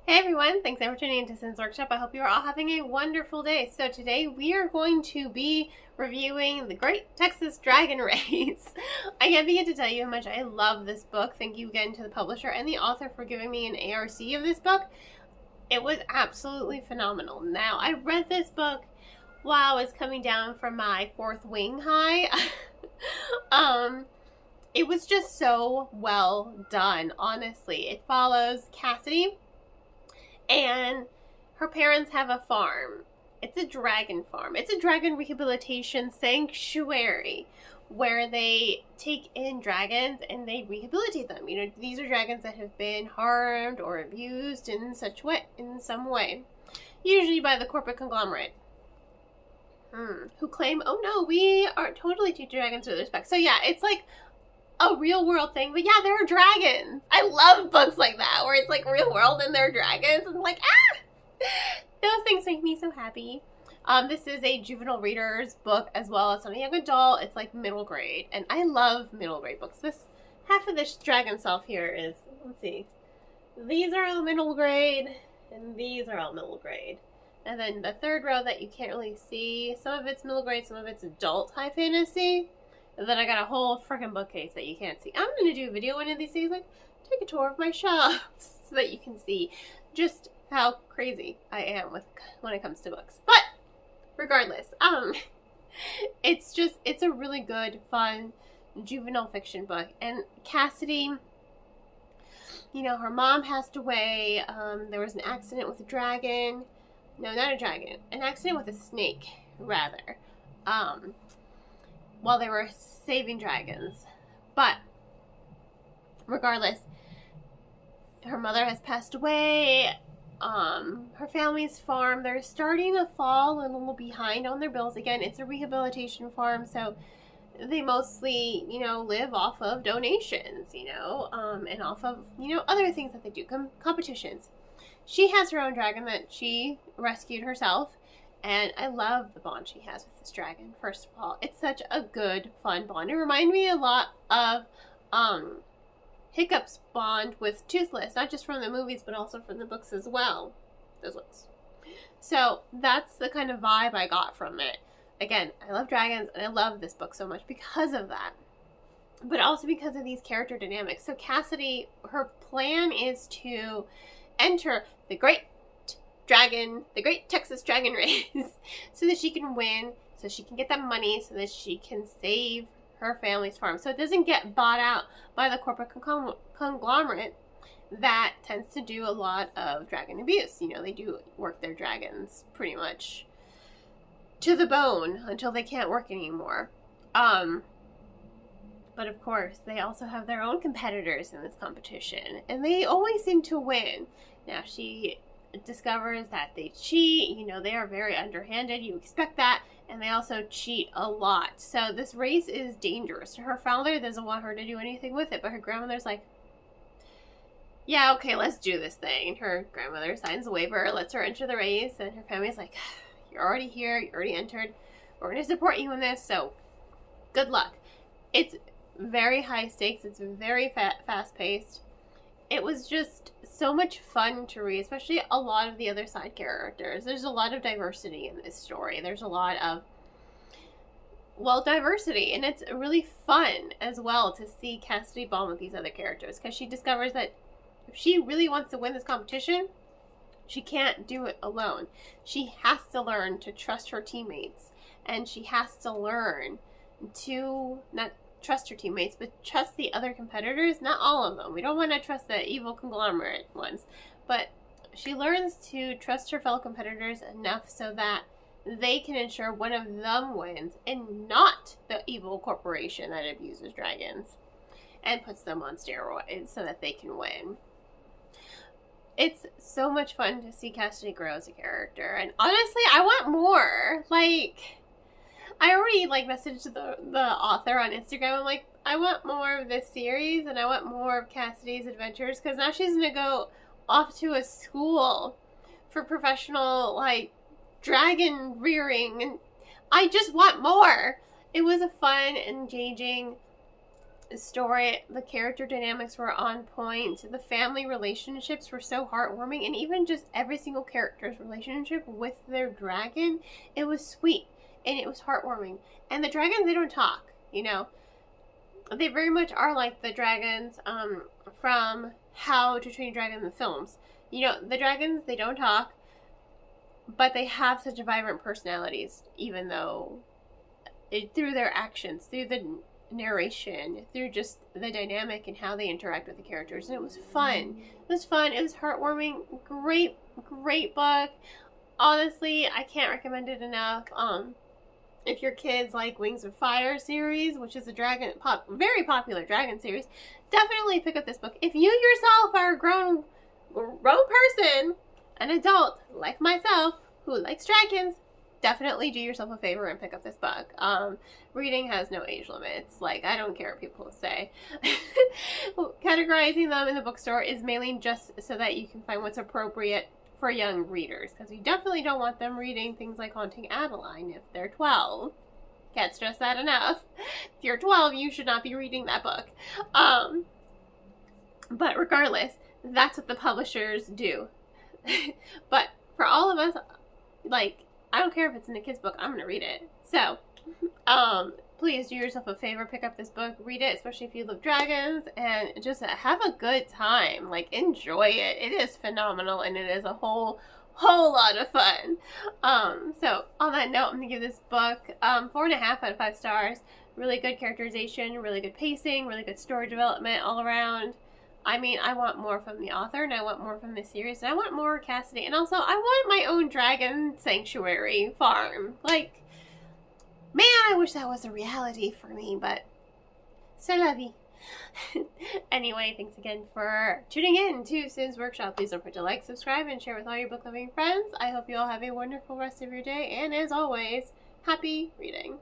Hey everyone, thanks for tuning into Sin's Workshop. I hope you are all having a wonderful day. So today we are going to be reviewing The Great Texas Dragon Race. I can't begin to tell you how much I love this book. Thank you again to the publisher and the author for giving me an ARC of this book. It was absolutely phenomenal. Now, I read this book while I was coming down from my fourth wing high. It was just so well done, honestly. It follows Cassidy, and her parents have a farm. It's a dragon farm. It's a dragon rehabilitation sanctuary where they take in dragons and they rehabilitate them. You know, these are dragons that have been harmed or abused in some way, usually by the corporate conglomerate. Who claim, oh no, we are totally treat dragons with respect. So yeah, it's like a real world thing, but yeah, there are dragons. I love books like that where it's like real world and there are dragons, and I'm like, those things make me so happy. This is a juvenile reader's book as well as on a young adult. It's like middle grade, and I love middle grade books. This half of this dragon self here is, let's see, these are all middle grade and these are all middle grade. And then the third row that you can't really see, some of it's middle grade, some of it's adult high fantasy. And then I got a whole freaking bookcase that you can't see. I'm going to do a video one of these days, like, take a tour of my shelves so that you can see just how crazy I am when it comes to books. But, regardless, it's a really good, fun, juvenile fiction book. And Cassidy, you know, her mom passed away. There was an accident with a dragon. No, not a dragon. An accident with a snake, rather. While they were saving dragons. But, regardless, her mother has passed away. Her family's farm, they're starting to fall a little behind on their bills. Again, it's a rehabilitation farm, so they mostly, you know, live off of donations, you know, and off of, you know, other things that they do, competitions. She has her own dragon that she rescued herself. And I love the bond she has with this dragon, first of all. It's such a good, fun bond. It reminded me a lot of Hiccup's bond with Toothless, not just from the movies, but also from the books as well. Those ones. So that's the kind of vibe I got from it. Again, I love dragons, and I love this book so much because of that. But also because of these character dynamics. So Cassidy, her plan is to enter the Great Texas Dragon Race, so that she can win, so she can get that money, so that she can save her family's farm. So it doesn't get bought out by the corporate conglomerate that tends to do a lot of dragon abuse. You know, they do work their dragons pretty much to the bone until they can't work anymore. But of course, they also have their own competitors in this competition, and they always seem to win. Now, she discovers that they cheat. You know, they are very underhanded. You expect that. And they also cheat a lot. So this race is dangerous. Her father doesn't want her to do anything with it, but her grandmother's like, yeah, okay, let's do this thing. And her grandmother signs a waiver, lets her enter the race, and her family's like, you're already here, you already entered, we're going to support you in this, so good luck. It's very high stakes. It's very fast-paced. It was just so much fun to read, especially a lot of the other side characters. There's a lot of diversity in this story. There's a lot of, well, diversity. And it's really fun as well to see Cassidy bond with these other characters, because she discovers that if she really wants to win this competition, she can't do it alone. She has to learn to trust her teammates. And she has to learn to not trust her teammates, but trust the other competitors. Not all of them. We don't want to trust the evil conglomerate ones. But she learns to trust her fellow competitors enough so that they can ensure one of them wins and not the evil corporation that abuses dragons and puts them on steroids so that they can win. It's so much fun to see Cassidy grow as a character. And honestly, I want more. Like, I already, messaged the author on Instagram. I'm like, I want more of this series, and I want more of Cassidy's adventures, because now she's going to go off to a school for professional, dragon rearing, and I just want more. It was a fun, engaging story. The character dynamics were on point. The family relationships were so heartwarming, and even just every single character's relationship with their dragon, it was sweet and it was heartwarming. And the dragons, they don't talk, you know. They very much are like the dragons from How to Train Your Dragon in the films. You know, the dragons, they don't talk, but they have such vibrant personalities, even though through their actions, through the narration, through just the dynamic and how they interact with the characters. And it was fun. It was fun. It was heartwarming. Great book. Honestly, I can't recommend it enough. If your kids like Wings of Fire series, which is a very popular dragon series, definitely pick up this book. If you yourself are a grown person, an adult like myself who likes dragons, definitely do yourself a favor and pick up this book. Reading has no age limits. Like, I don't care what people say. Categorizing them in the bookstore is mainly just so that you can find what's appropriate for young readers, because you definitely don't want them reading things like Haunting Adeline if they're 12. Can't stress that enough. If you're 12, you should not be reading that book. But regardless, that's what the publishers do. But for all of us, like, I don't care if it's in a kid's book, I'm gonna read it. So, please do yourself a favor, pick up this book, read it, especially if you love dragons, and just have a good time. Like, enjoy it. It is phenomenal, and it is a whole lot of fun. So, on that note, I'm gonna give this book 4.5 out of 5 stars. Really good characterization, really good pacing, really good story development all around. I mean, I want more from the author, and I want more from the series, and I want more Cassidy, and also I want my own dragon sanctuary farm. Like, man, I wish that was a reality for me, but c'est la vie. Anyway, thanks again for tuning in to Sin's Workshop. Please don't forget to like, subscribe, and share with all your book-loving friends. I hope you all have a wonderful rest of your day, and as always, happy reading.